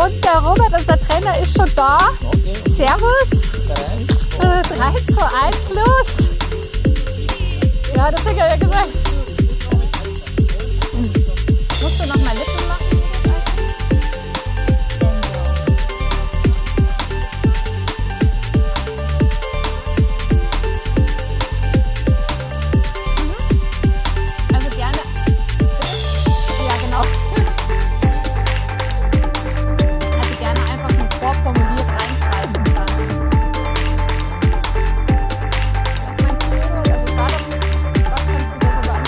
Und der Robert, unser Trainer, ist schon da. Okay. Servus. 3, 2, 1, los. Ja, das hat er ja gesagt. Musst du noch mal Lippen machen? Also gerne. Ja, genau. Also gerne einfach ein vorformuliert reinschreiben. Was meinst du, Robert? Also gerade, was kannst du besser beantworten?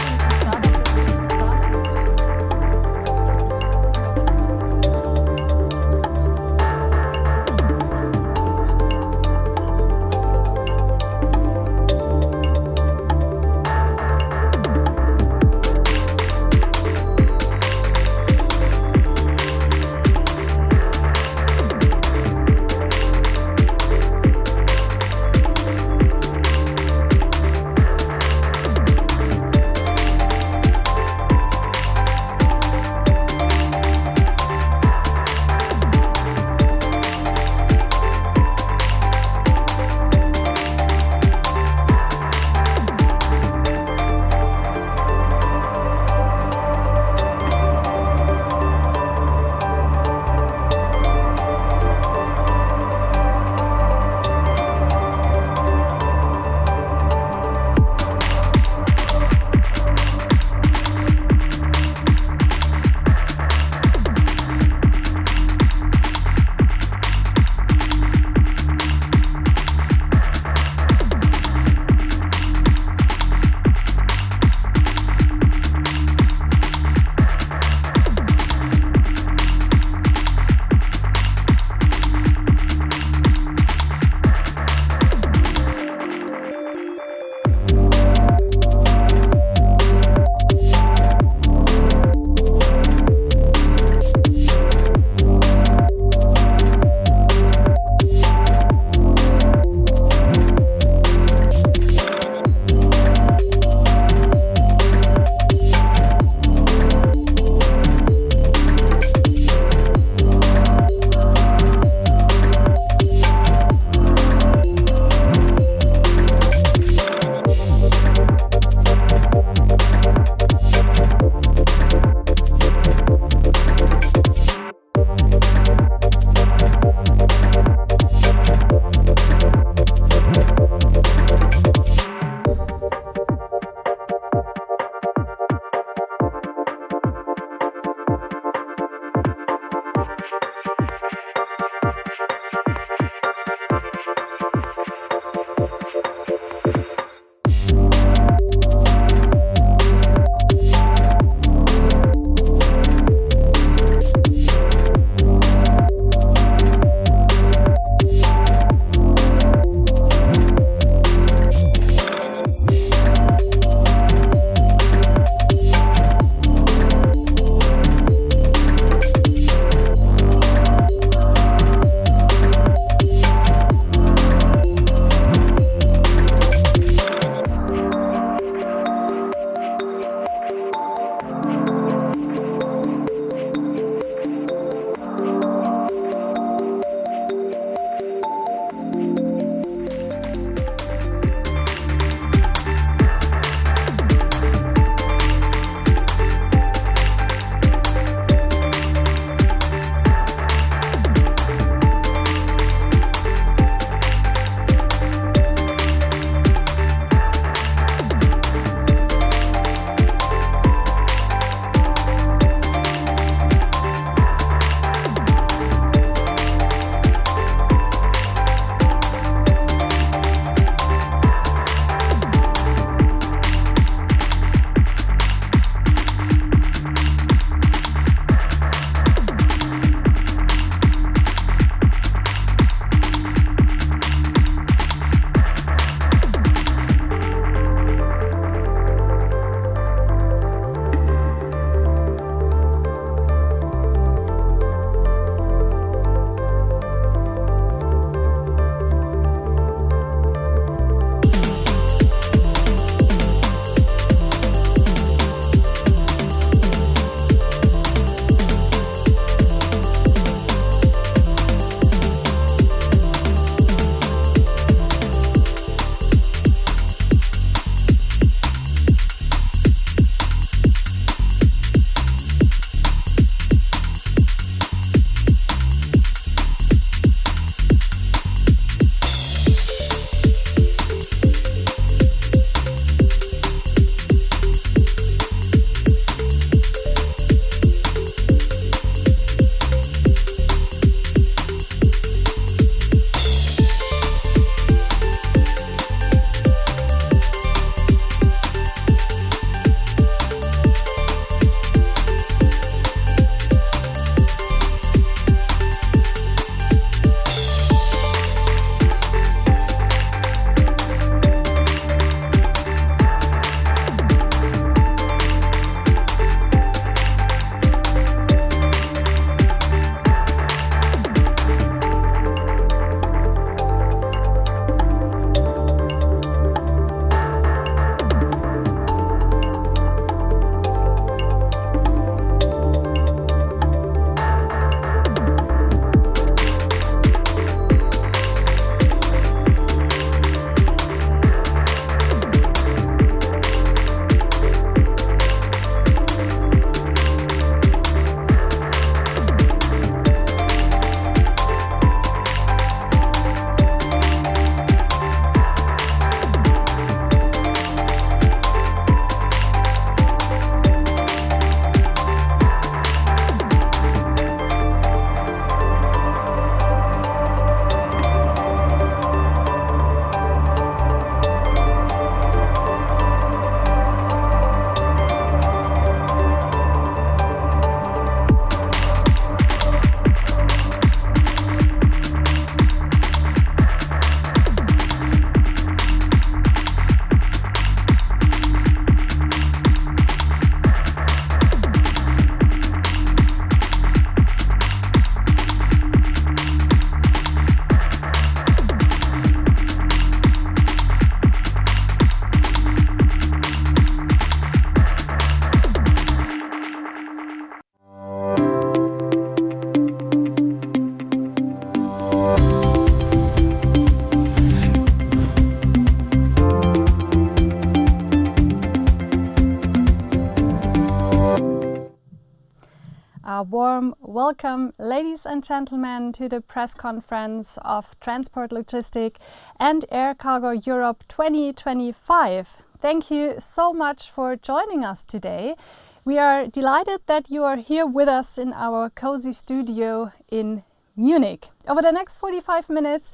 A warm welcome, ladies and gentlemen, to the press conference of Transport Logistic and Air Cargo Europe 2025. Thank you so much for joining us today. We are delighted that you are here with us in our cozy studio in Munich. Over the next 45 minutes,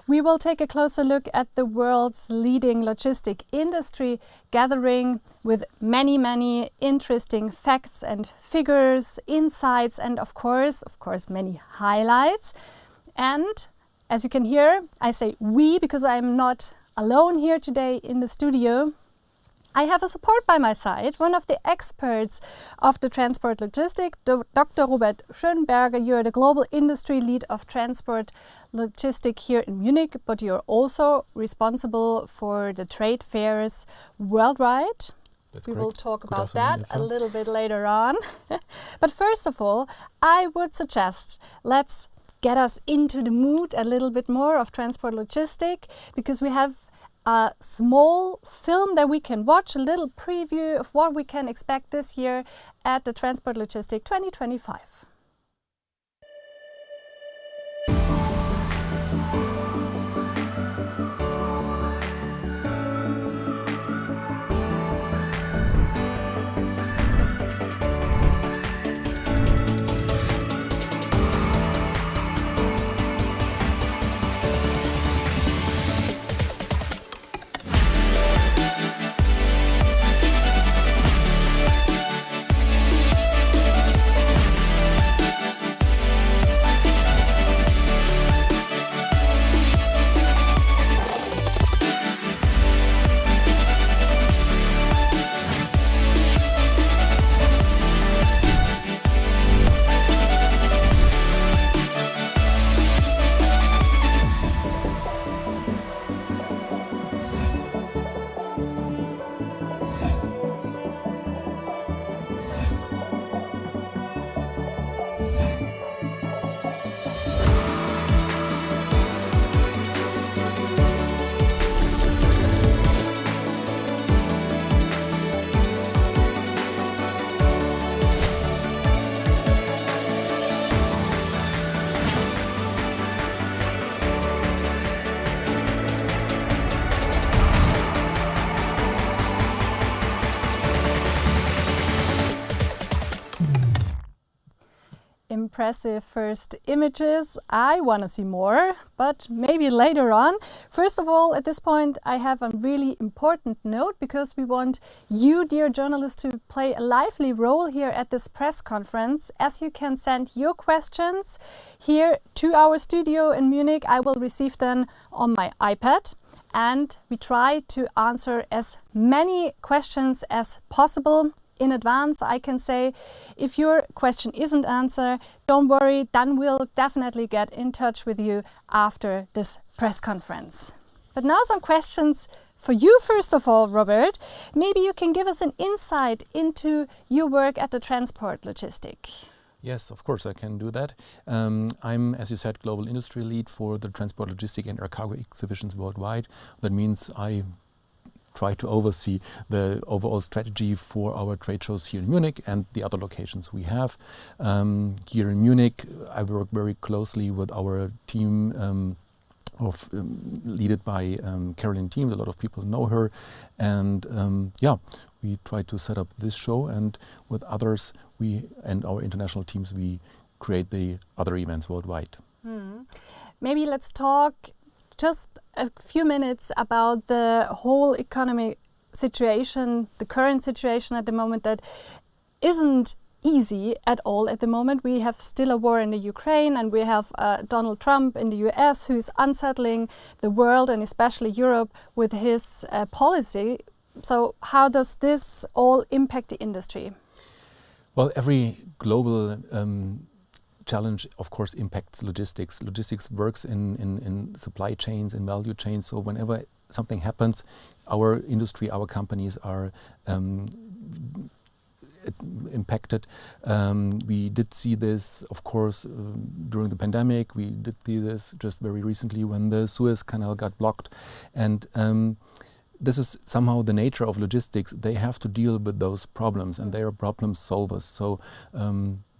we will take a closer look at the world's leading logistic industry gathering with many interesting facts and figures, insights, and of course, many highlights. And as you can hear, I say we because I'm not alone here today in the studio. I have a support by my side, one of the experts of the transport logistic, Dr. Robert Schönberger. You're the global industry lead of transport logistic here in Munich, but you're also responsible for the trade fairs worldwide. That's we correct. will talk Good about that afternoon, a little bit later on. But first of all, I would suggest let's get us into the mood a little bit more of transport logistic, because we have a small film that we can watch, a little preview of what we can expect this year at the Transport Logistic 2025. Impressive first images. I want to see more, but maybe later on. First of all, at this point, I have a really important note, because we want you, dear journalists, to play a lively role here at this press conference, as you can send your questions here to our studio in Munich. I will receive them on my iPad, and we try to answer as many questions as possible. In advance, I can say, if your question isn't answered, don't worry, then we'll definitely get in touch with you after this press conference. But now some questions for you, first of all, Robert. Maybe you can give us an insight into your work at the Transport Logistic. Yes, of course I can do that. I'm, as you said, global industry lead for the Transport Logistic and Air Cargo exhibitions worldwide. That means I try to oversee the overall strategy for our trade shows here in Munich and the other locations we have. Here in Munich, I work very closely with our team led by Caroline Thiemt. A lot of people know her, and we try to set up this show, and with others, we and our international teams, we create the other events worldwide. Maybe let's talk just a few minutes about the whole economic situation, the current situation at the moment that isn't easy at all at the moment. We have still a war in the Ukraine, and we have Donald Trump in the US, who is unsettling the world and especially Europe with his policy. So how does this all impact the industry? Well, every global challenge, of course, impacts logistics. Logistics works in supply chains, in value chains. So whenever something happens, our industry, our companies are impacted. We did see this, of course, during the pandemic. We did see this just very recently when the Suez Canal got blocked. And this is somehow the nature of logistics. They have to deal with those problems, and they are problem solvers. So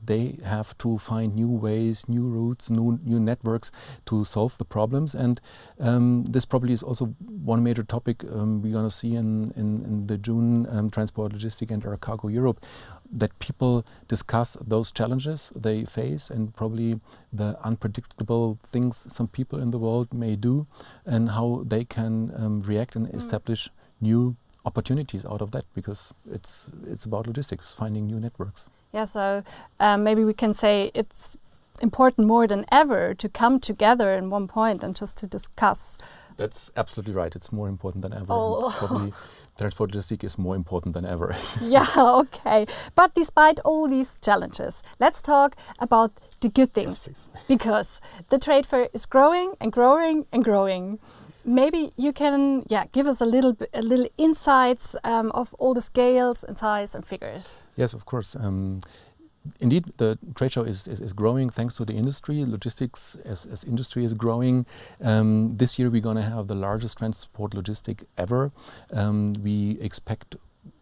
they have to find new ways, new routes, new networks to solve the problems. And this probably is also one major topic we're going to see in the June Transport, Logistic and Air Cargo Europe, that people discuss those challenges they face and probably the unpredictable things some people in the world may do and how they can react and establish new opportunities out of that, because it's about logistics, finding new networks. Yeah, so maybe we can say it's important more than ever to come together in one point and just to discuss. That's absolutely right. It's more important than ever. Oh. Probably transport logistics is more important than ever. Yeah, okay. But despite all these challenges, let's talk about the good things. Yes, because the trade fair is growing and growing and growing. Maybe you can give us a little insights of all the scales and size and figures. Yes, of course. Indeed, the trade show is growing thanks to the industry. Logistics as industry is growing. This year we're going to have the largest transport logistic ever. We expect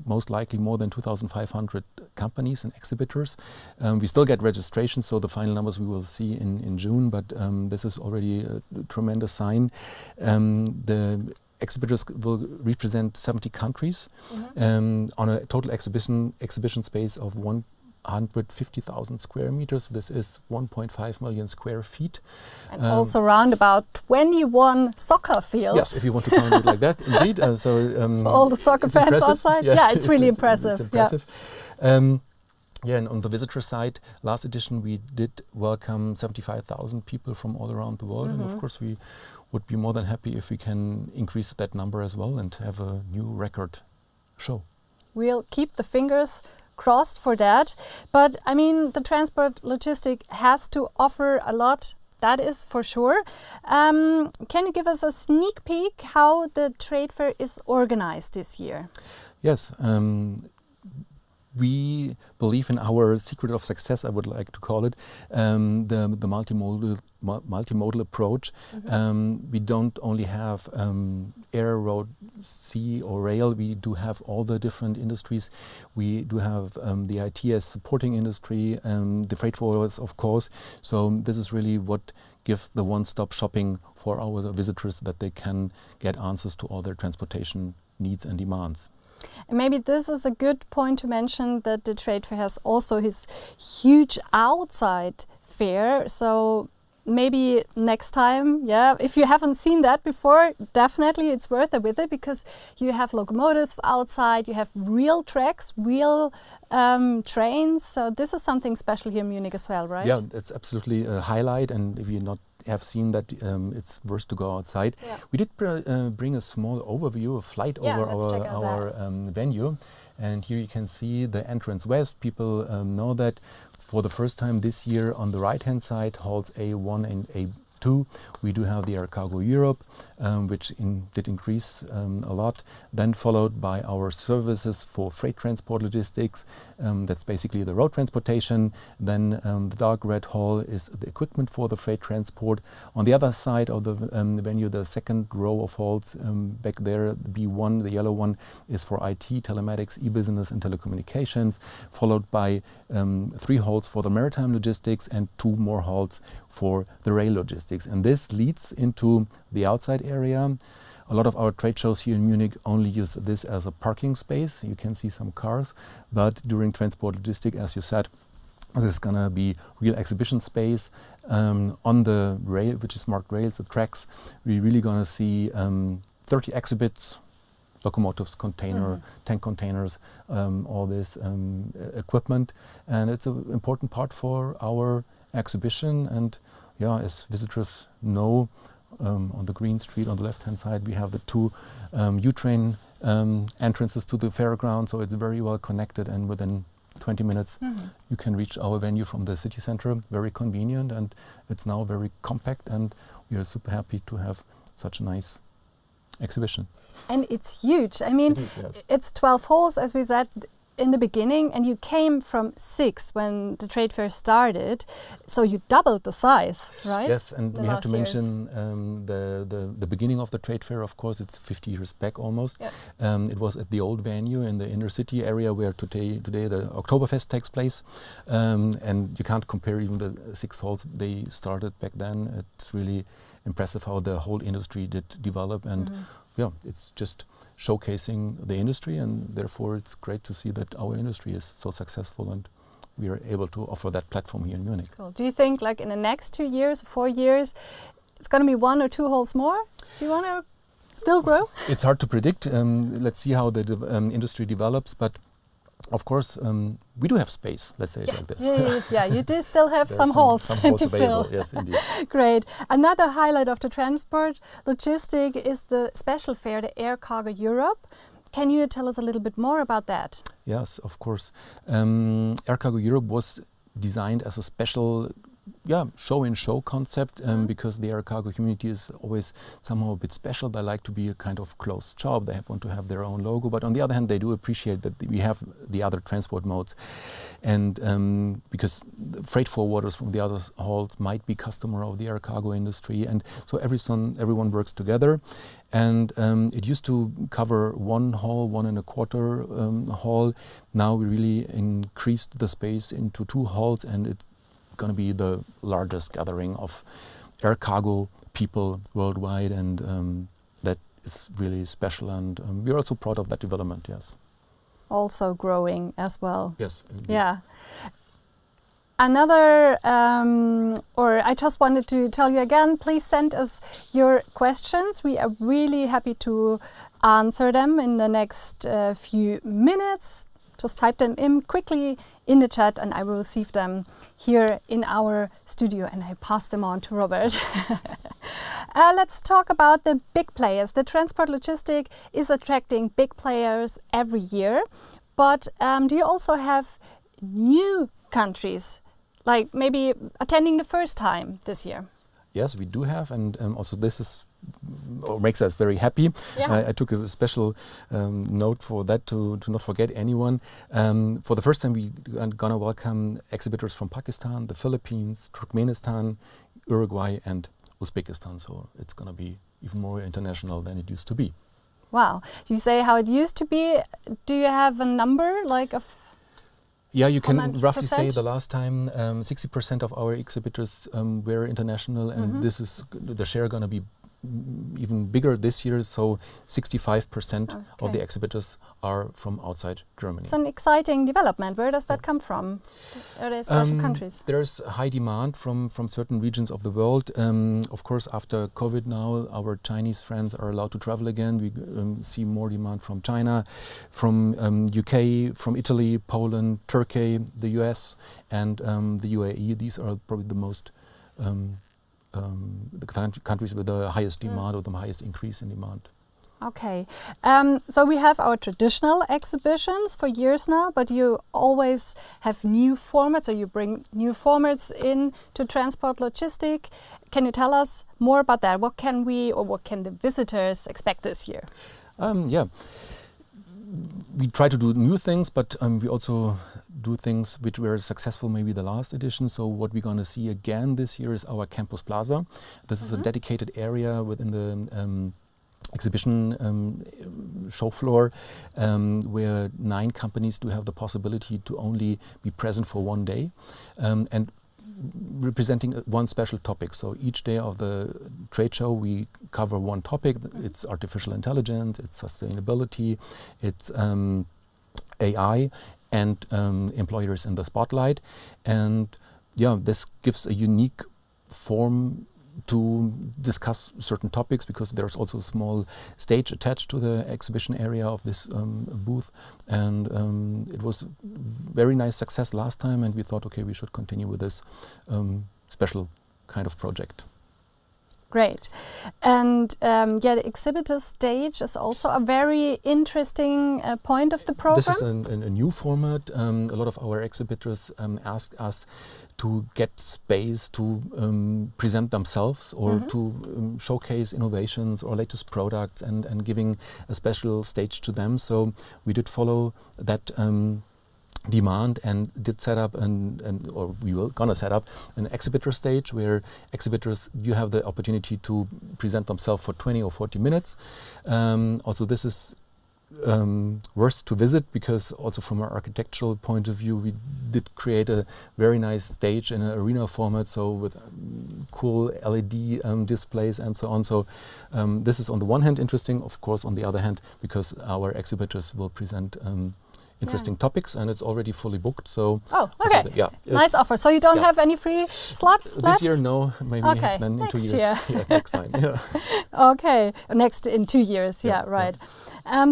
most likely more than 2,500 companies and exhibitors. We still get registrations, so the final numbers we will see in June, but this is already a tremendous sign. The exhibitors will represent 70 countries on a total exhibition space of 150,000 square meters. This is 1.5 million square feet. And also around about 21 soccer fields. Yes, if you want to count it like that, indeed. For all the soccer fans impressive. outside? Yes, yeah, it's really impressive. It's impressive. Yeah, and on the visitor side, last edition we did welcome 75,000 people from all around the world. And of course we would be more than happy if we can increase that number as well and have a new record show. We'll keep the fingers crossed for that. But I mean, the transport logistic has to offer a lot, that is for sure. Can you give us a sneak peek how the trade fair is organized this year? Yes. We believe in our secret of success, I would like to call it, the multimodal approach. We don't only have air, road, sea or rail. We do have all the different industries. We do have the IT as supporting industry, the freight forwarders, of course. So this is really what gives the one-stop shopping for our visitors, that they can get answers to all their transportation needs and demands. And maybe this is a good point to mention that the trade fair has also his huge outside fair. So maybe next time, if you haven't seen that before, definitely it's worth a visit, because you have locomotives outside, you have real tracks, real trains. So this is something special here in Munich as well, right? Yeah, it's absolutely a highlight. And if you're not have seen that, it's worth to go outside. Yeah. We did bring a small overview, a flight over our venue, and here you can see the entrance west. People know that for the first time this year on the right hand side, halls A1 and A2, we do have the Air Cargo Europe, which did increase a lot, then followed by our services for freight transport logistics. That's basically the road transportation. Then the dark red hall is the equipment for the freight transport. On the other side of the venue, the second row of halls back there, B1, the yellow one, is for IT, telematics, e-business and telecommunications, followed by 3 halls for the maritime logistics and 2 more halls for the rail logistics. And this leads into the outside area. A lot of our trade shows here in Munich only use this as a parking space. You can see some cars, but during transport logistic, as you said, there's gonna be real exhibition space. On the rail, which is marked rails, the tracks, we're really gonna see 30 exhibits, locomotives, tank containers, all this equipment. And it's an important part for our exhibition. And yeah, as visitors know, on the green street on the left-hand side, we have the 2 U-train entrances to the fairground, so it's very well connected, and within 20 minutes you can reach our venue from the city center. Very convenient, and it's now very compact, and we are super happy to have such a nice exhibition. And it's huge. I mean, it's 12 halls, as we said. in the beginning, and you came from 6 when the trade fair started, so you doubled the size, right? Yes, and The we have to last years. mention the beginning of the trade fair. Of course, it's 50 years back almost. Yep. It was at the old venue in the inner city area where today the Oktoberfest takes place, and you can't compare even the 6 halls they started back then. It's really impressive how the whole industry did develop, and yeah, it's just showcasing the industry, and therefore it's great to see that our industry is so successful and we are able to offer that platform here in Munich. Cool. Do you think like in the next 2 years, 4 years, it's going to be 1 or 2 halls more? Do you want to still grow? It's hard to predict. Let's see how the industry develops, but of course we do have space, let's say it like this. Yeah, you do still have some halls some halls to available. fill. Yes, indeed. Great. Another highlight of the transport logistic is the special fair, the Air Cargo Europe. Can you tell us a little bit more about that? Yes, of course. Air Cargo Europe was designed as a special show-in-show concept because the air cargo community is always somehow a bit special. They like to be a kind of closed shop. They want to have their own logo. But on the other hand, they do appreciate that we have the other transport modes. And because the freight forwarders from the other halls might be customer of the air cargo industry. And so everyone works together. And it used to cover 1 hall, 1 1/4 hall. Now we really increased the space into 2 halls, and it's going to be the largest gathering of air cargo people worldwide, and that is really special, and we're also proud of that development. Yes. Also growing as well. Yes. Indeed. Yeah. Another, or I just wanted to tell you again, please send us your questions. We are really happy to answer them in the next few minutes. Just type them in quickly in the chat and I will receive them here in our studio and I pass them on to Robert. Let's talk about the big players. The transport logistic is attracting big players every year, but do you also have new countries, like maybe attending the first time this year? Yes, we do have, and also this is makes us very happy. Yeah. I took a special note for that to not forget anyone. For the first time, we are going to welcome exhibitors from Pakistan, the Philippines, Turkmenistan, Uruguay, and Uzbekistan. So it's going to be even more international than it used to be. Wow. You say how it used to be. Do you have a number, like of? Yeah, you can roughly say percent? the last time 60% of our exhibitors were international, and this is the share going to be even bigger this year, so 65% of the exhibitors are from outside Germany. It's an exciting development. Where does that come from? Are there special countries? There's high demand from certain regions of the world. Of course, after COVID now, our Chinese friends are allowed to travel again. We see more demand from China, from UK, from Italy, Poland, Turkey, the US, and the UAE. These are probably the most the countries with the highest demand or the highest increase in demand. Okay, so we have our traditional exhibitions for years now, but you always have new formats, or you bring new formats in to transport logistic. Can you tell us more about that? What can we, or what can the visitors expect this year? Yeah, we try to do new things, but we also do things which were successful maybe the last edition. So what we're going to see again this year is our Campus Plaza. This is a dedicated area within the exhibition show floor where 9 companies do have the possibility to only be present for 1 day and representing one special topic. So each day of the trade show we cover one topic. It's artificial intelligence, it's sustainability, it's AI, and employers in the spotlight. And yeah, this gives a unique form to discuss certain topics, because there's also a small stage attached to the exhibition area of this booth, and it was very nice success last time, and we thought, okay, we should continue with this special kind of project. Great. And yeah, the exhibitor stage is also a very interesting point of the program. This is a new format. A lot of our exhibitors ask us to get space to present themselves or to showcase innovations or latest products and giving a special stage to them. So we did follow that demand and did set up or we will gonna set up an exhibitor stage where exhibitors, you have the opportunity to present themselves for 20 or 40 minutes. Also this is worth to visit because also from an architectural point of view we did create a very nice stage in an arena format, so with cool LED displays and so on. So this is on the one hand interesting, of course on the other hand, because our exhibitors will present interesting topics, and it's already fully booked. So okay, nice offer. So you don't have any free slots left? This year, no. Maybe then in 2 years. Year. Next time. Yeah. Okay, next in 2 years. Yeah, right.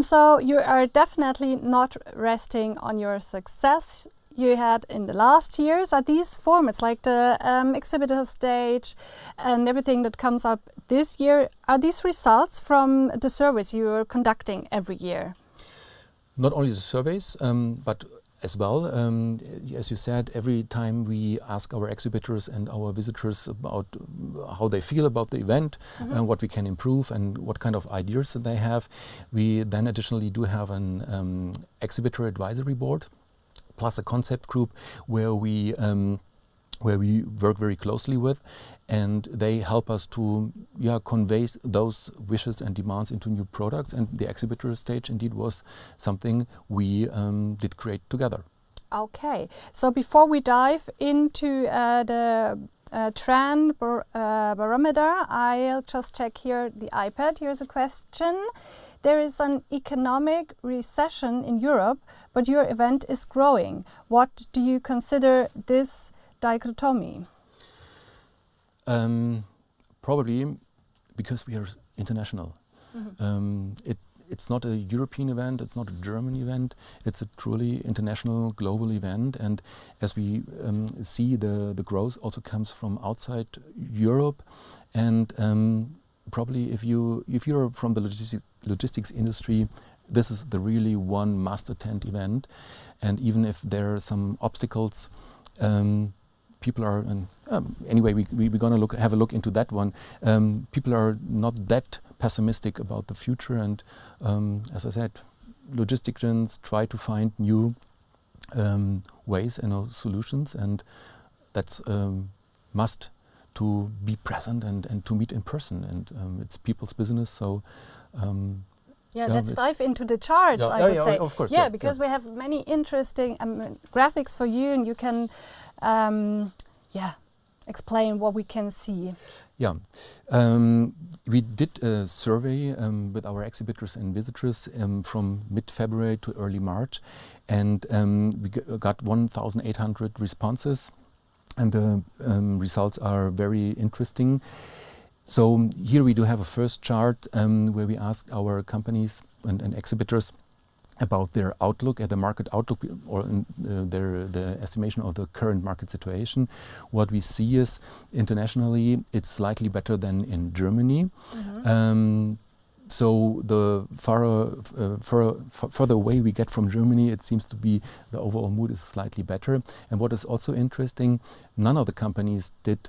So you are definitely not resting on your success you had in the last years. Are these formats like the exhibitor stage and everything that comes up this year? Are these results from the surveys you are conducting every year? Not only the surveys, but as well, as you said, every time we ask our exhibitors and our visitors about how they feel about the event, what we can improve and what kind of ideas that they have. We then additionally do have an exhibitor advisory board, plus a concept group where we work very closely with, and they help us to convey those wishes and demands into new products. And the exhibitor stage indeed was something we did create together. Okay, so before we dive into the trend barometer, I'll just check here the iPad. Here's a question. There is an economic recession in Europe, but your event is growing. What do you consider this dichotomy? Probably because we are international. It's not a European event, it's not a German event, it's a truly international, global event. And as we see, the growth also comes from outside Europe. And probably if you're from the logistics industry, this is the really one must attend event. And even if there are some obstacles, people are, anyway, we're going to have a look into that one. People are not that pessimistic about the future, and as I said, logisticians try to find new ways and solutions, and that's must to be present and to meet in person, and it's people's business. So. Let's dive into the charts, I would say. Of course. Because we have many interesting graphics for you, and you can explain what we can see. We did a survey with our exhibitors and visitors from mid-February to early March, and we got 1,800 responses, and the results are very interesting. So here we do have a first chart where we asked our companies and exhibitors about their outlook, at the market outlook, or the estimation of the current market situation. What we see is internationally it's slightly better than in Germany. So the further away we get from Germany, it seems to be the overall mood is slightly better. And what is also interesting, none of the companies did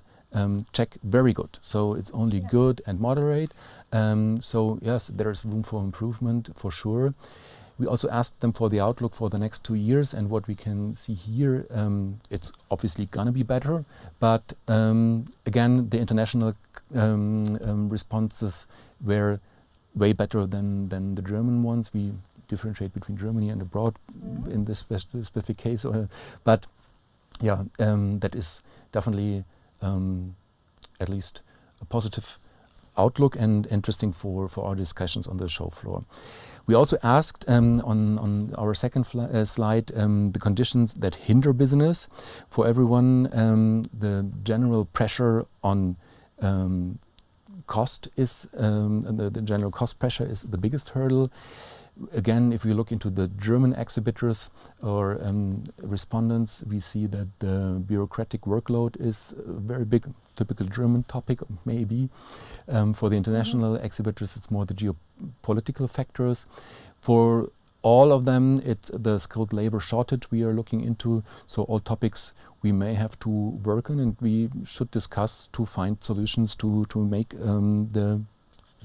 check very good. So it's only good and moderate. So yes, there is room for improvement for sure. We also asked them for the outlook for the next 2 years, and what we can see here, it's obviously gonna be better, but again, the international responses were way better than the German ones. We differentiate between Germany and abroad in this specific case, but that is definitely at least a positive outlook and interesting for our discussions on the show floor. We also asked on our second slide the conditions that hinder business. For everyone, the general pressure on cost is the general cost pressure is the biggest hurdle. Again, if we look into the German exhibitors or respondents, we see that the bureaucratic workload is a very big, typical German topic, maybe. For the international exhibitors, it's more the geopolitical factors. For all of them, it's the skilled labor shortage we are looking into. So all topics we may have to work on, and we should discuss to find solutions to make the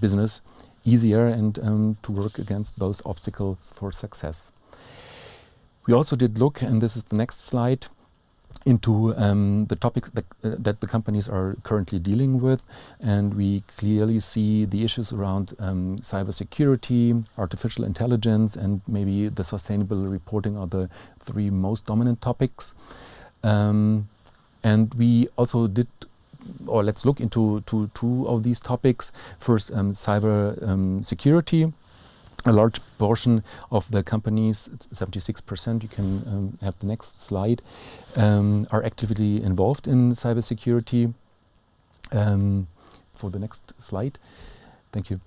business easier and to work against those obstacles for success. We also did look, and this is the next slide, into the topics that the companies are currently dealing with, and we clearly see the issues around cybersecurity, artificial intelligence, and maybe the sustainable reporting are the three most dominant topics. And we also did, or let's look into two of these topics. First, cyber security. A large portion of the companies, 76%, you can have the next slide, are actively involved in cybersecurity. For the next slide, thank you.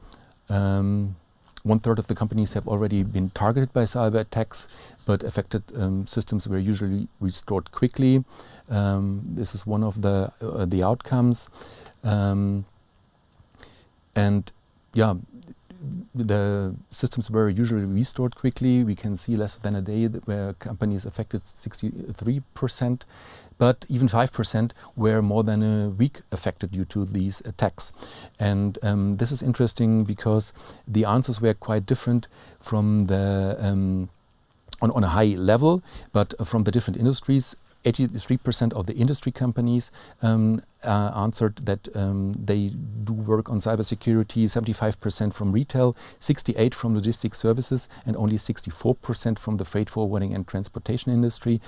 1/3 of the companies have already been targeted by cyber attacks, but affected systems were usually restored quickly. This is one of the outcomes. And yeah, the systems were usually restored quickly. We can see less than a day where companies affected 63%, but even 5% were more than a week affected due to these attacks. And this is interesting because the answers were quite different from the on a high level, but from the different industries. 83% of the industry companies answered that they do work on cybersecurity, 75% from retail, 68% from logistic services, and only 64% from the freight forwarding and transportation industry.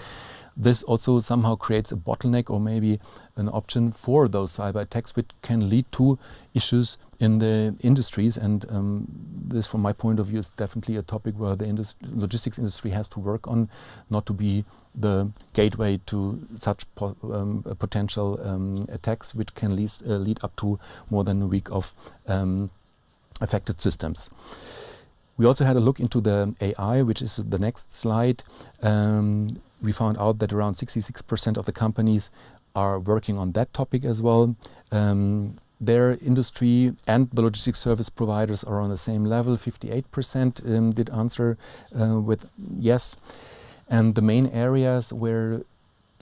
This also somehow creates a bottleneck or maybe an option for those cyber attacks, which can lead to issues in the industries. And this, from my point of view, is definitely a topic where the logistics industry has to work on, not to be the gateway to such potential attacks, which can lead up to more than a week of affected systems. We also had a look into the AI, which is the next slide. We found out that around 66% of the companies are working on that topic as well. Their industry and the logistics service providers are on the same level. 58% did answer with yes. And the main areas where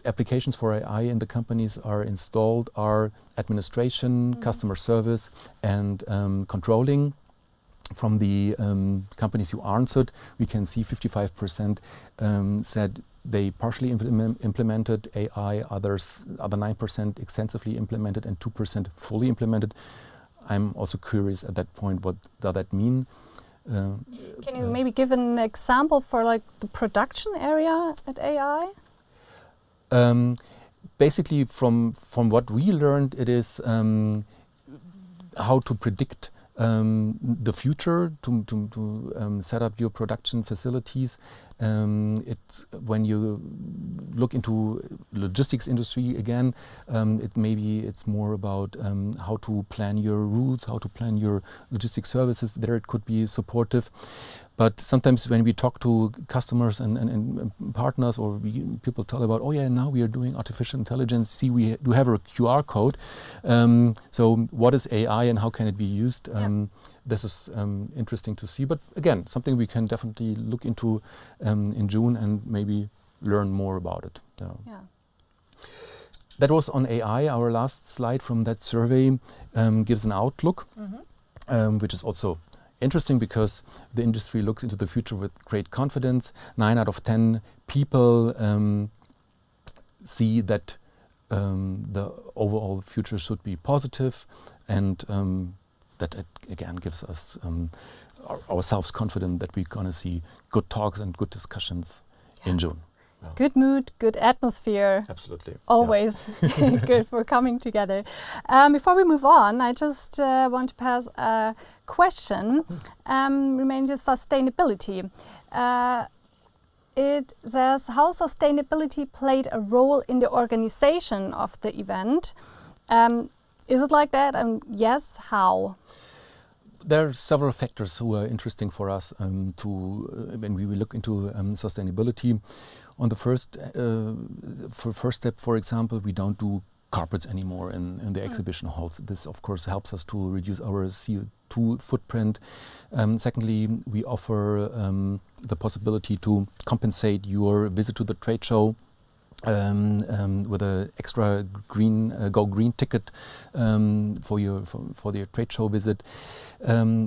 applications for AI in the companies are installed are administration, customer service, and controlling. From the companies who answered, we can see 55% said they partially implemented AI, other 9% extensively implemented, and 2% fully implemented. I'm also curious at that point, what does that mean? Can you maybe give an example for like the production area at AI? Basically, from what we learned, it is how to predict the future, to set up your production facilities. It's when you look into logistics industry again, it's more about how to plan your routes, how to plan your logistics services. There it could be supportive. But sometimes when we talk to customers and partners, or people tell about, oh yeah, now we are doing artificial intelligence. See, we do have a QR code. So what is AI and how can it be used? This is interesting to see. But again, something we can definitely look into in June and maybe learn more about it. That was on AI. Our last slide from that survey gives an outlook, which is also interesting because the industry looks into the future with great confidence. 9 out of 10 people see that the overall future should be positive, and that it again gives us ourselves confident that we're going to see good talks and good discussions in June. Good mood, good atmosphere. Absolutely. Always good for coming together. Before we move on, I just want to pass a question relating to sustainability. It says how sustainability played a role in the organization of the event. Is it like that? And yes, how? There are several factors who are interesting for us when we look into sustainability. On the first step, for example, we don't do carpets anymore in the exhibition halls. This, of course, helps us to reduce our CO2 footprint. Secondly, we offer the possibility to compensate your visit to the trade show with an extra Go Green ticket for the trade show visit.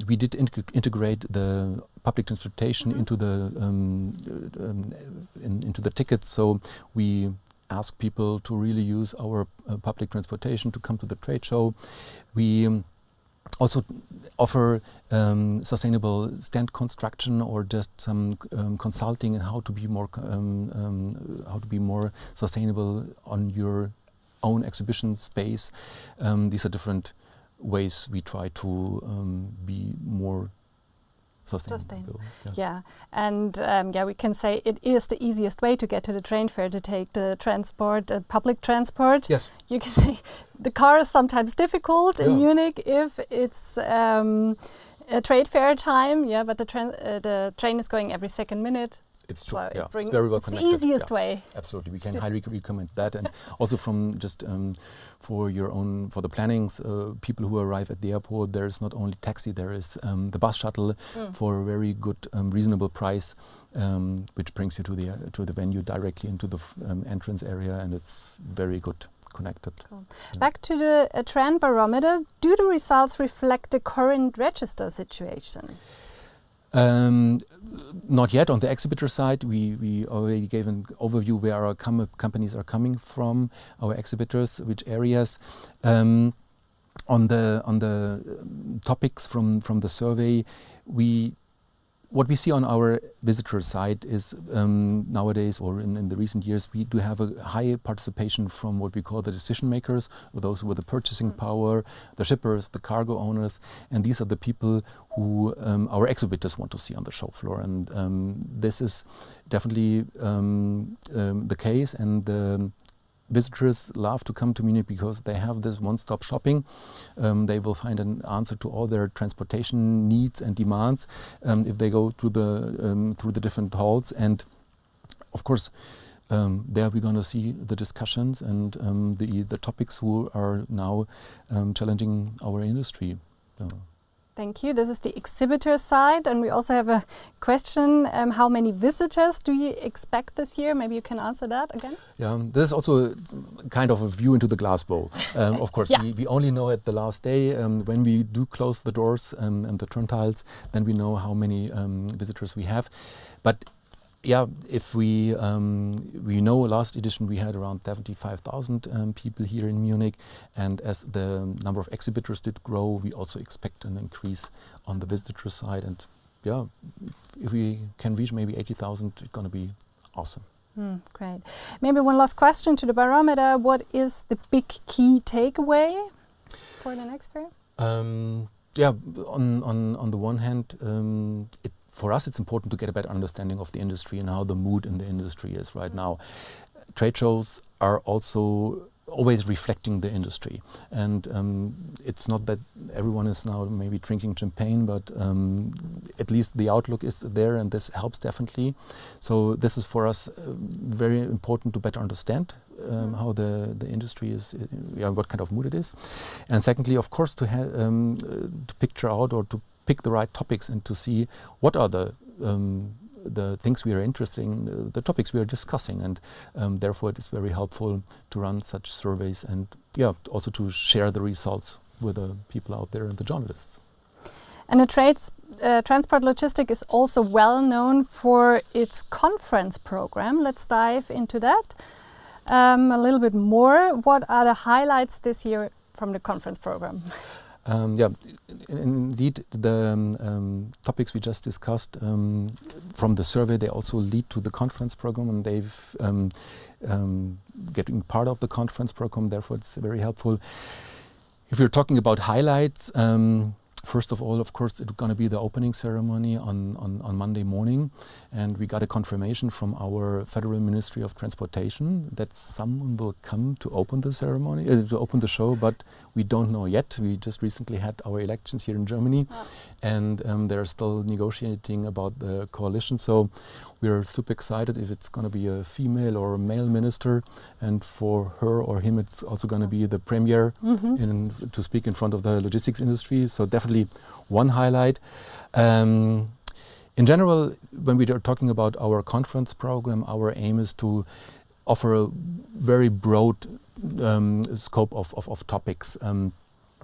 We did integrate the public transportation into the tickets, so we ask people to really use our public transportation to come to the trade show. We also offer sustainable stand construction or just some consulting in how to be more sustainable on your own exhibition space. These are different ways we try to be more sustainable. Yes. Yeah, and we can say it is the easiest way to get to the train fair, to take the transport, public transport. Yes. You can say the car is sometimes difficult in Munich if it's a trade fair time. Yeah, but the train is going every second minute. It's true. So It's very well connected. It's the easiest way. Absolutely, we can highly recommend that, and also from just for the plannings, people who arrive at the airport, there is not only taxi, there is the bus shuttle for a very good, reasonable price, which brings you to the venue directly into the entrance area, and it's very good connected. Cool. Yeah. Back to the trend barometer. Do the results reflect the current register situation? Not yet. On the exhibitor side, we already gave an overview where our companies are coming from, our exhibitors, which areas. On the topics from the survey, what we see on our visitor side is nowadays, or in the recent years, we do have a high participation from what we call the decision makers, or those with the purchasing power, the shippers, the cargo owners, and these are the people who our exhibitors want to see on the show floor. And this is definitely the case, and the visitors love to come to Munich because they have this one-stop shopping. They will find an answer to all their transportation needs and demands if they go through the different halls. And of course, there we're going to see the discussions and the topics who are now challenging our industry. Thank you. This is the exhibitor side, and we also have a question. How many visitors do you expect this year? Maybe you can answer that again. Yeah, this is also kind of a view into the glass bowl. Of course, we only know at the last day when we do close the doors and the turnstiles, then we know how many visitors we have. But yeah, if we know last edition we had around 75,000 people here in Munich, and as the number of exhibitors did grow, we also expect an increase on the visitor side. And yeah, if we can reach maybe 80,000, it's going to be awesome. Great. Maybe one last question to the barometer. What is the big key takeaway for the next fair? Yeah, on the one hand, for us, it's important to get a better understanding of the industry and how the mood in the industry is right now. Trade shows are also always reflecting the industry, and it's not that everyone is now maybe drinking champagne, but at least the outlook is there, and this helps definitely. So this is for us very important to better understand how the industry is, what kind of mood it is, and secondly, of course, to picture out or to pick the right topics and to see what are the things we are interested in, the topics we are discussing, and therefore it is very helpful to run such surveys and also to share the results with the people out there and the journalists. And the Transport Logistic is also well known for its conference program. Let's dive into that a little bit more. What are the highlights this year from the conference program? Indeed, the topics we just discussed from the survey, they also lead to the conference program, and they've getting part of the conference program. Therefore, it's very helpful. If you're talking about highlights, First of all, of course, it's going to be the opening ceremony on Monday morning, and we got a confirmation from our Federal Ministry of Transportation that someone will come to open the ceremony, to open the show, but we don't know yet. We just recently had our elections here in Germany, and they're still negotiating about the coalition. So we're super excited if it's going to be a female or a male minister, and for her or him it's also going to be the premier to speak in front of the logistics industry. So definitely one highlight. In general, when we are talking about our conference program, our aim is to offer a very broad scope of topics.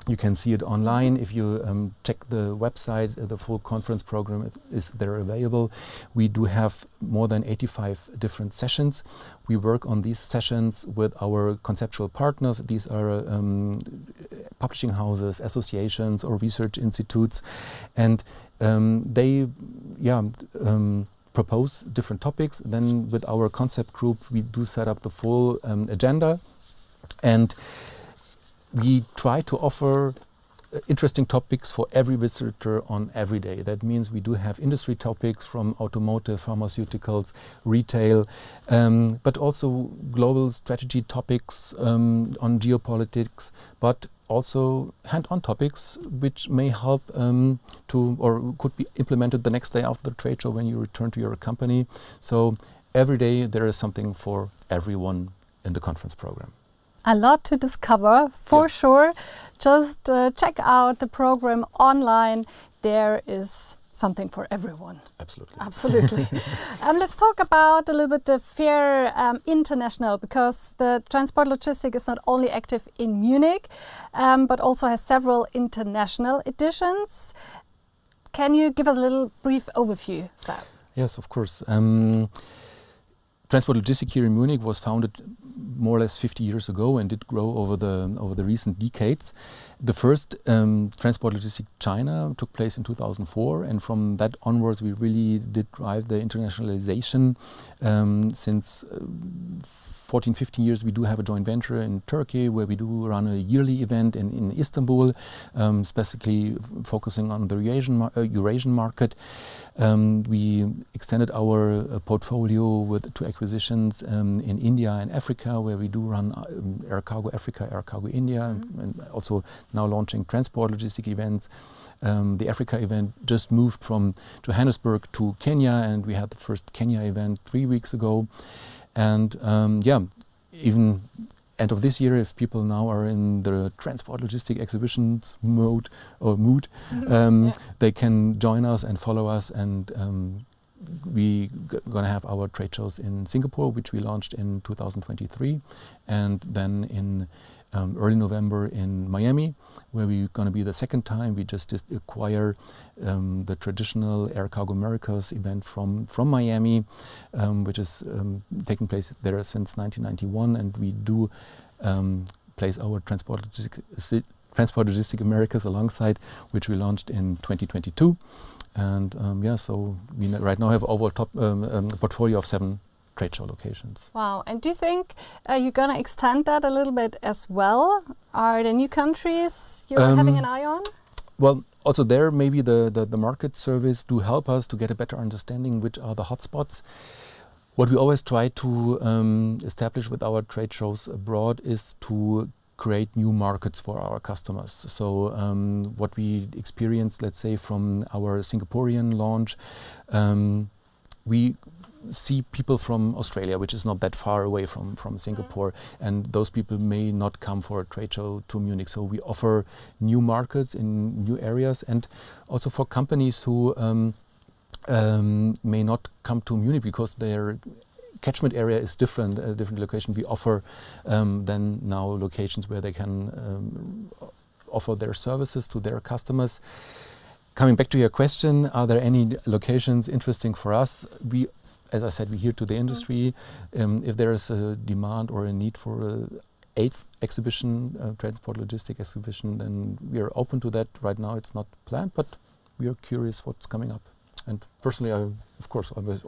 You can see it online. If you check the website, the full conference program is there available. We do have more than 85 different sessions. We work on these sessions with our conceptual partners. These are publishing houses, associations, or research institutes, and they propose different topics. Then with our concept group, we do set up the full agenda, and we try to offer interesting topics for every visitor on every day. That means we do have industry topics from automotive, pharmaceuticals, retail, but also global strategy topics on geopolitics, but also hand-on topics which may help to or could be implemented the next day after the trade show when you return to your company. So every day there is something for everyone in the conference program. A lot to discover, for sure. Just check out the program online. There is something for everyone. Absolutely. Absolutely. Let's talk about a little bit the fair international, because the Transport Logistic is not only active in Munich, but also has several international editions. Can you give us a little brief overview of that? Yes, of course. Transport Logistic here in Munich was founded more or less 50 years ago and did grow over the recent decades. The first Transport Logistic China took place in 2004, and from that onwards we really did drive the internationalization. Since 14, 15 years we do have a joint venture in Turkey where we do run a yearly event in Istanbul, specifically focusing on the Eurasian market. We extended our portfolio with 2 acquisitions in India and Africa, where we do run Air Cargo Africa, Air Cargo India, and also now launching transport logistic events. The Africa event just moved from Johannesburg to Kenya, and we had the first Kenya event 3 weeks ago. And even end of this year, if people now are in the transport logistic exhibitions mood, they can join us and follow us, and we gonna have our trade shows in Singapore, which we launched in 2023, and then in early November in Miami, where we're going to be the second time. We just acquire the traditional Air Cargo Americas event from Miami, which is taking place there since 1991, and we do place our Transport Logistic Americas alongside, which we launched in 2022. And so we right now have overall portfolio of 7 trade show locations. Wow, and do you think you're going to extend that a little bit as well? Are there new countries you're having an eye on? Well, also there maybe the market surveys do help us to get a better understanding which are the hotspots. What we always try to establish with our trade shows abroad is to create new markets for our customers. So what we experienced, let's say, from our Singaporean launch, we see people from Australia, which is not that far away from Singapore, and those people may not come for a trade show to Munich. So we offer new markets in new areas, and also for companies who may not come to Munich because their catchment area is different, a different location. We offer then now locations where they can offer their services to their customers. Coming back to your question, are there any locations interesting for us? As I said, we hear to the industry. If there is a demand or a need for an 8th exhibition, transport logistic exhibition, then we are open to that. Right now it's not planned, but we are curious what's coming up. And personally, I'm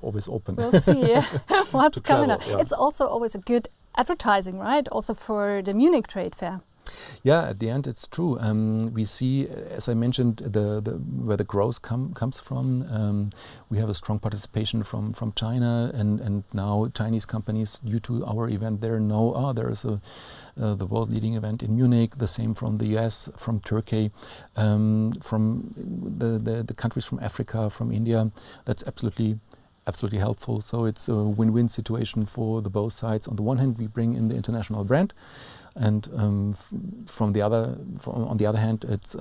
always open. We'll see what's coming travel, up. Yeah. It's also always a good advertising, right? Also for the Munich Trade Fair. Yeah, at the end it's true. We see, as I mentioned, where the growth comes from. We have a strong participation from China, and now Chinese companies, due to our event there, know there is the world leading event in Munich. The same from the US, from Turkey, from the countries from Africa, from India. That's absolutely helpful. So it's a win-win situation for the both sides. On the one hand, we bring in the international brand, and on the other hand, it's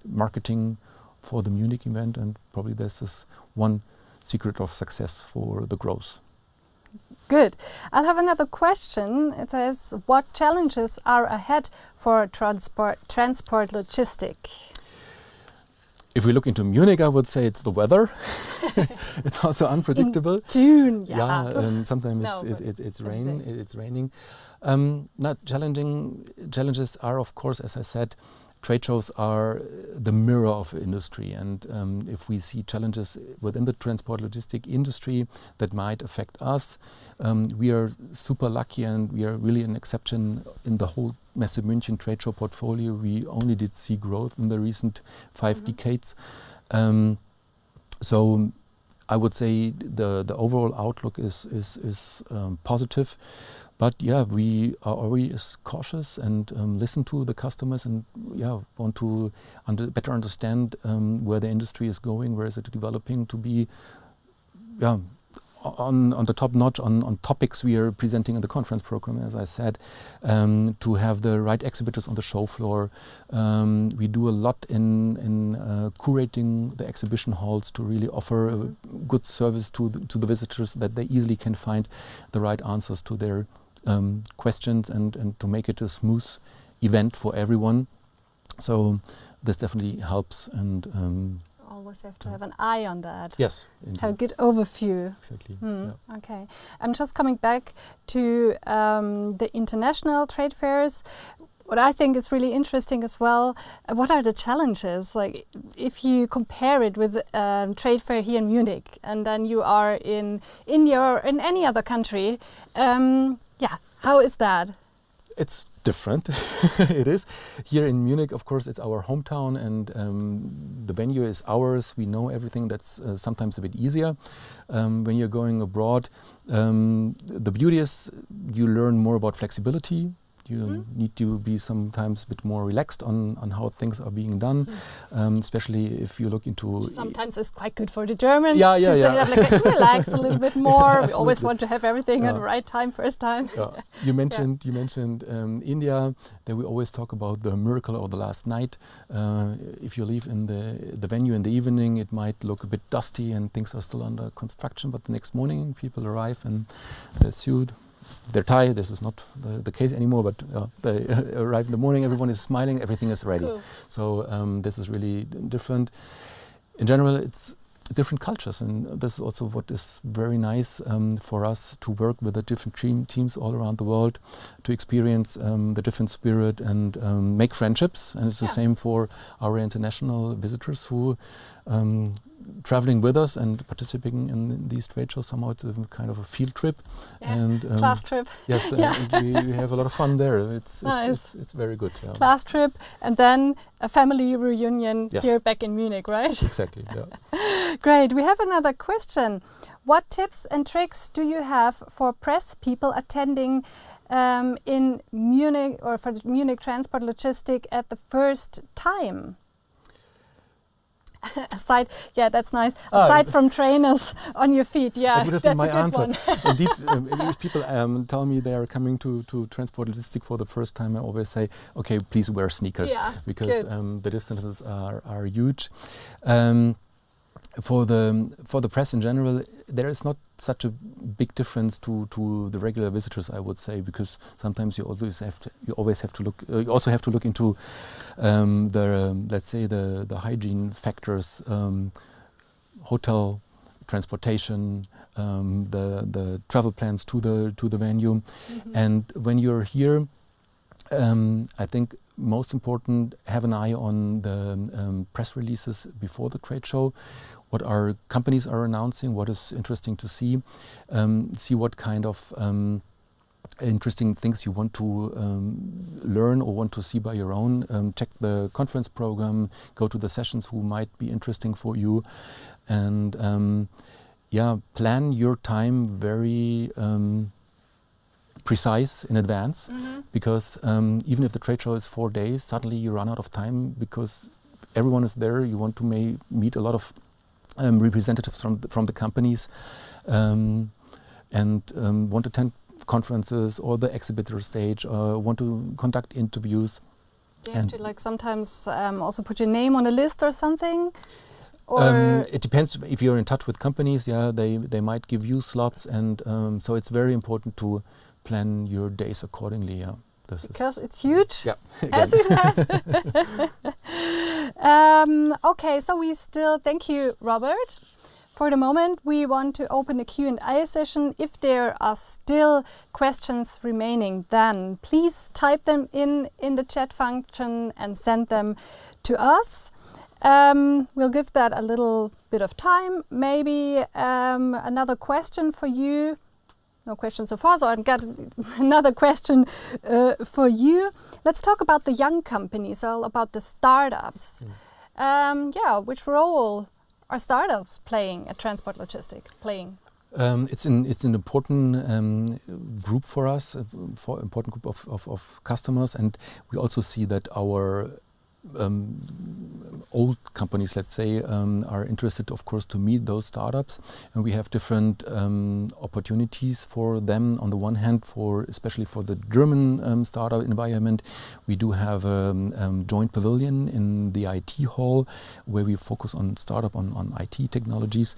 marketing for the Munich event, and probably this is one secret of success for the growth. Good. I'll have another question. It says, what challenges are ahead for transport logistic? If we look into Munich, I would say it's the weather. It's also unpredictable. In June, sometimes No, it's raining. Not challenging. Challenges are, of course, as I said, trade shows are the mirror of industry, and if we see challenges within the transport logistic industry that might affect us, we are super lucky, and we are really an exception in the whole Messe München trade show portfolio. We only did see growth in the recent 5 decades. So I would say the overall outlook is positive. But yeah, we are always cautious and listen to the customers, and want to better understand where the industry is going, where is it developing to be on the top notch on topics we are presenting in the conference program, as I said, to have the right exhibitors on the show floor. We do a lot in curating the exhibition halls to really offer a good service to the visitors, that they easily can find the right answers to their questions, and to make it a smooth event for everyone. So this definitely helps, and always have to have an eye on that. Yes, indeed. Have a good overview. Exactly. Okay, I'm just coming back to the international trade fairs. What I think is really interesting as well, what are the challenges? Like, if you compare it with a trade fair here in Munich, and then you are in India or in any other country, how is that? It's different. It is. Here in Munich, of course, it's our hometown, and the venue is ours. We know everything. That's sometimes a bit easier. When you're going abroad, the beauty is you learn more about flexibility. You need to be sometimes a bit more relaxed on how things are being done, especially if you look into... Sometimes it's quite good for the Germans to say that, like, relax a little bit more. We always want to have everything at the right time, first time. You mentioned India. There we always talk about the miracle of the last night. If you leave in the venue in the evening, it might look a bit dusty and things are still under construction, but the next morning people arrive and they're sued. Their tie, this is not the case anymore, but they arrive in the morning, everyone is smiling, everything is ready. Cool. So this is really different. In general, it's different cultures, and this is also what is very nice for us to work with the different teams all around the world, to experience the different spirit and make friendships. And it's the same for our international visitors who traveling with us and participating in these trade shows. Somehow it's a kind of a field trip, and class trip. Yes, and we have a lot of fun there. It's nice. It's very good. Yeah. Class trip, and then a family reunion here back in Munich, right? Exactly. Yeah. Great. We have another question. What tips and tricks do you have for press people attending in Munich, or for the Munich Transport Logistic at the first time? Aside, that's nice. Aside from trainers on your feet, that would have been my answer. One. Indeed, if people tell me they are coming to Transport Logistic for the first time, I always say, okay, please wear sneakers, because the distances are huge. For the press in general, there is not such a big difference to the regular visitors, I would say, because sometimes you always have to look. You also have to look into let's say the hygiene factors, hotel, transportation, the travel plans to the venue, and when you're here, I think most important, have an eye on the press releases before the trade show. What our companies are announcing, what is interesting to see what kind of interesting things you want to learn or want to see by your own, check the conference program, go to the sessions who might be interesting for you, and plan your time very precise in advance, because even if the trade show is 4 days, suddenly you run out of time because everyone is there. You want to meet a lot of representatives from the companies, and want to attend conferences or the exhibitor stage, want to conduct interviews. Do you have to sometimes also put your name on a list or something? Or it depends. If you're in touch with companies, they might give you slots, and so it's very important to plan your days accordingly. Because it's huge, as you said. Okay, so we still thank you, Robert. For the moment, we want to open the Q&A session. If there are still questions remaining, then please type them in the chat function and send them to us. We'll give that a little bit of time. Maybe another question for you. No question so far, so I've got another question for you. Let's talk about the young companies, all about the startups. Which role are startups playing at Transport Logistic? It's an important group for us, for important group of customers, and we also see that our old companies, let's say, are interested, of course, to meet those startups, and we have different opportunities for them. On the one hand, especially for the German startup environment, we do have a joint pavilion in the IT hall where we focus on startup on IT technologies,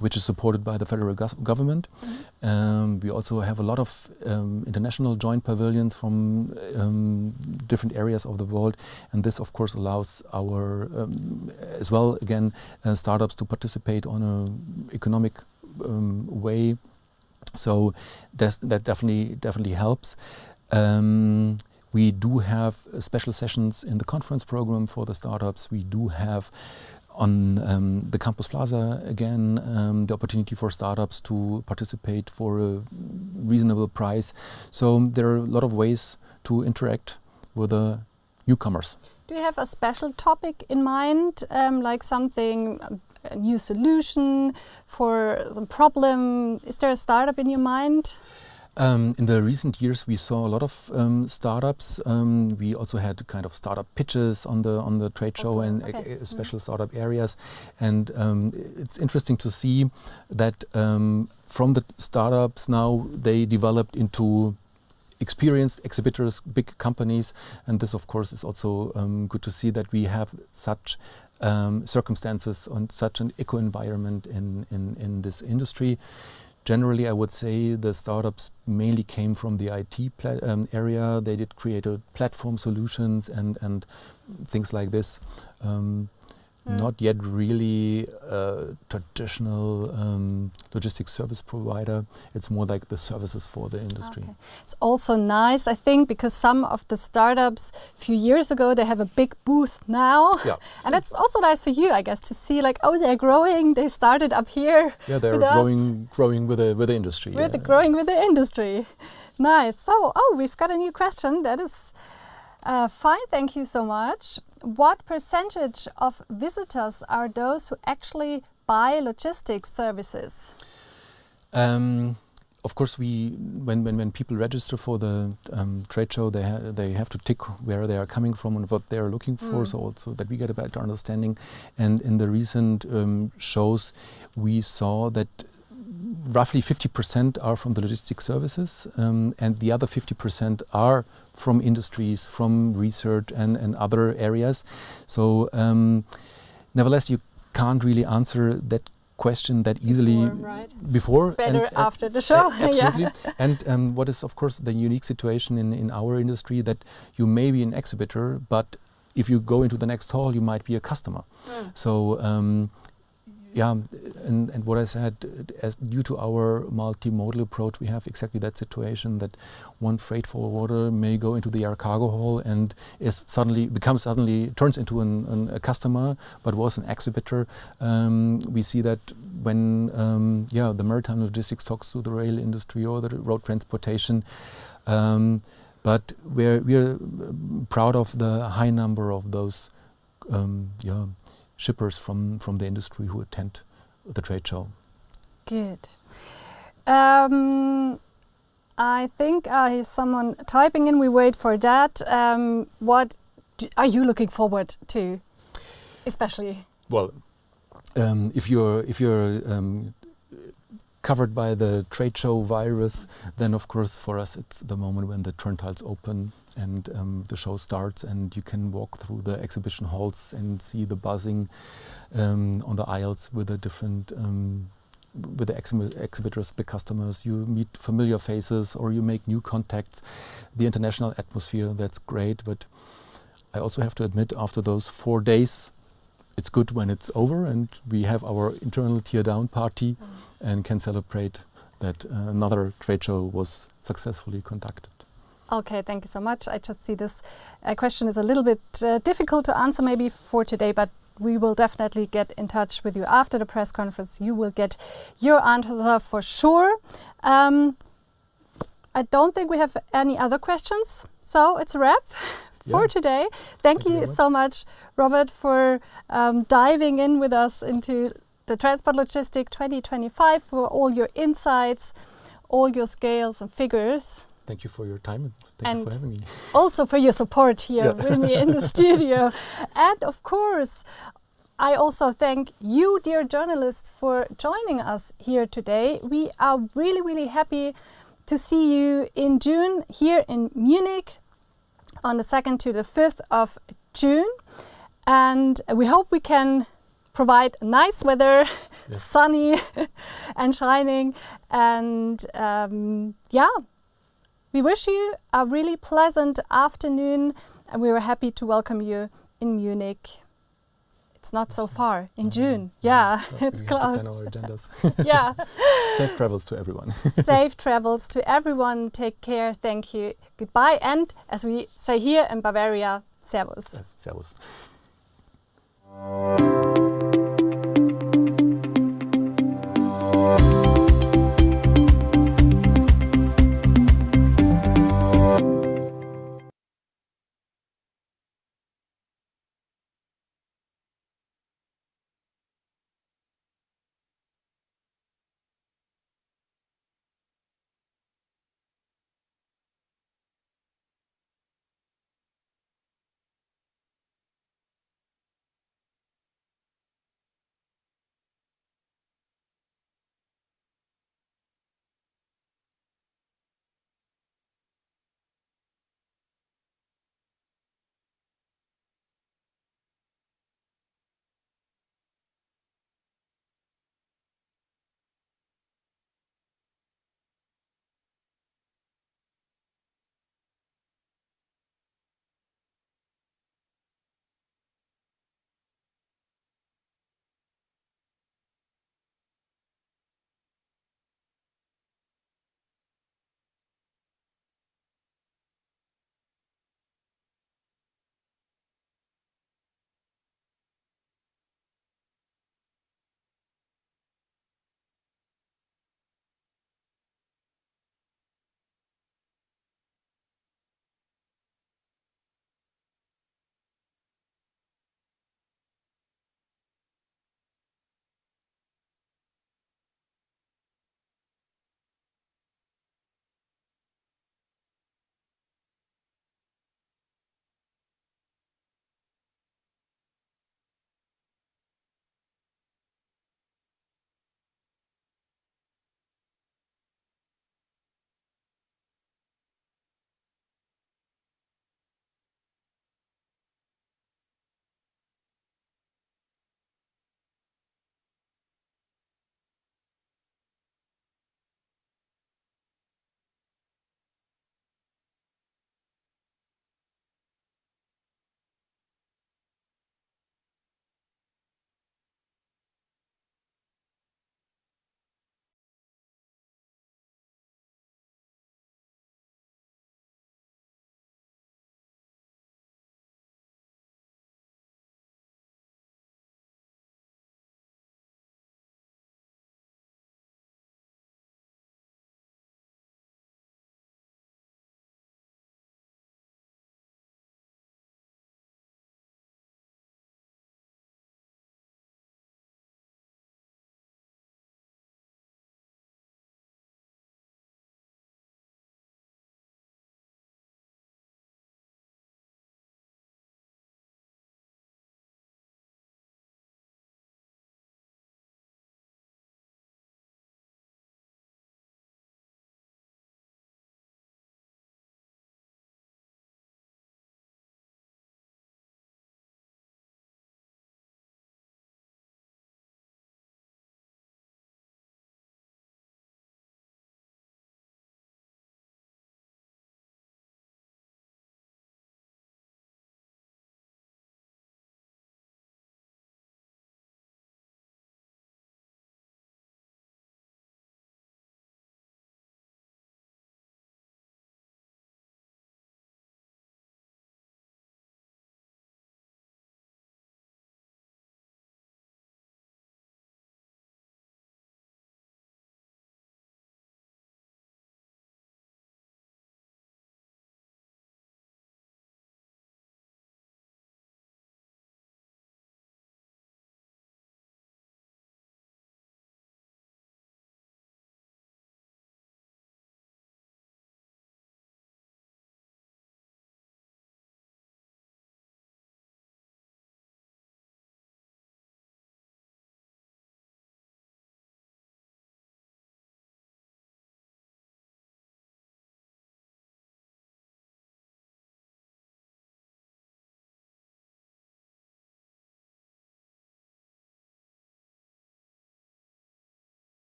which is supported by the federal government. We also have a lot of international joint pavilions from different areas of the world, and this of course allows our as well again startups to participate on an economic way. So that definitely helps. We do have special sessions in the conference program for the startups. We do have on the Campus Plaza again the opportunity for startups to participate for a reasonable price. So there are a lot of ways to interact with the newcomers. Do you have a special topic in mind, like something, a new solution for some problem? Is there a startup in your mind? In the recent years, we saw a lot of startups. We also had kind of startup pitches on the trade show and special startup areas. And it's interesting to see that from the startups now they developed into experienced exhibitors, big companies, and this of course is also good to see that we have such circumstances and such an eco environment in this industry. Generally, I would say the startups mainly came from the IT area. They did create platform solutions and things like this. Not yet really a traditional logistics service provider. It's more like the services for the industry. Okay. It's also nice, I think, because some of the startups a few years ago, they have a big booth now. Yeah. And it's also nice for you, I guess, to see like, oh, they're growing. They started up here. Yeah, they're growing with the industry. Growing with the industry. Nice. So, we've got a new question. That is fine. Thank you so much. What percentage of visitors are those who actually buy logistics services? Of course, when people register for the trade show, they have to tick where they are coming from and what they are looking for, so also that we get a better understanding. And in the recent shows, we saw that roughly 50% are from the logistics services, and the other 50% are from industries, from research and other areas. So nevertheless, you can't really answer that question that easily before. Better after the show. Absolutely. Yeah. And what is of course the unique situation in our industry, that you may be an exhibitor, but if you go into the next hall, you might be a customer. So yeah, and what I said, as due to our multimodal approach, we have exactly that situation that one freight forwarder may go into the air cargo hall and turns into a customer, but was an exhibitor. We see that when the maritime logistics talks to the rail industry or the road transportation. But we're proud of the high number of those shippers from the industry who attend the trade show. Good. I think here's someone typing in. We wait for that. What are you looking forward to, especially? Well, if you're covered by the trade show virus, then of course for us it's the moment when the turntiles open and the show starts, and you can walk through the exhibition halls and see the buzzing on the aisles with the different with the exhibitors, the customers. You meet familiar faces or you make new contacts. The international atmosphere, that's great, but I also have to admit, after those 4 days, it's good when it's over and we have our internal tear-down party and can celebrate that another trade show was successfully conducted. Okay, thank you so much. I just see this question is a little bit difficult to answer maybe for today, but we will definitely get in touch with you after the press conference. You will get your answer for sure. I don't think we have any other questions, so it's a wrap for today. Thank you so much, Robert, for diving in with us into the Transport Logistic 2025, for all your insights, all your scales and figures. Thank you for your time and thank you for having me. Also for your support here with me in the studio. And of course, I also thank you, dear journalists, for joining us here today. We are really, really happy to see you in June here in Munich on the 2nd to the 5th of June. And we hope we can provide nice weather, sunny and shining. And we wish you a really pleasant afternoon, and we were happy to welcome you in Munich. It's not so far, in June. It's close. We have to plan our agendas. Safe travels to everyone. Safe travels to everyone. Take care. Thank you. Goodbye. And as we say here in Bavaria, Servus. Servus.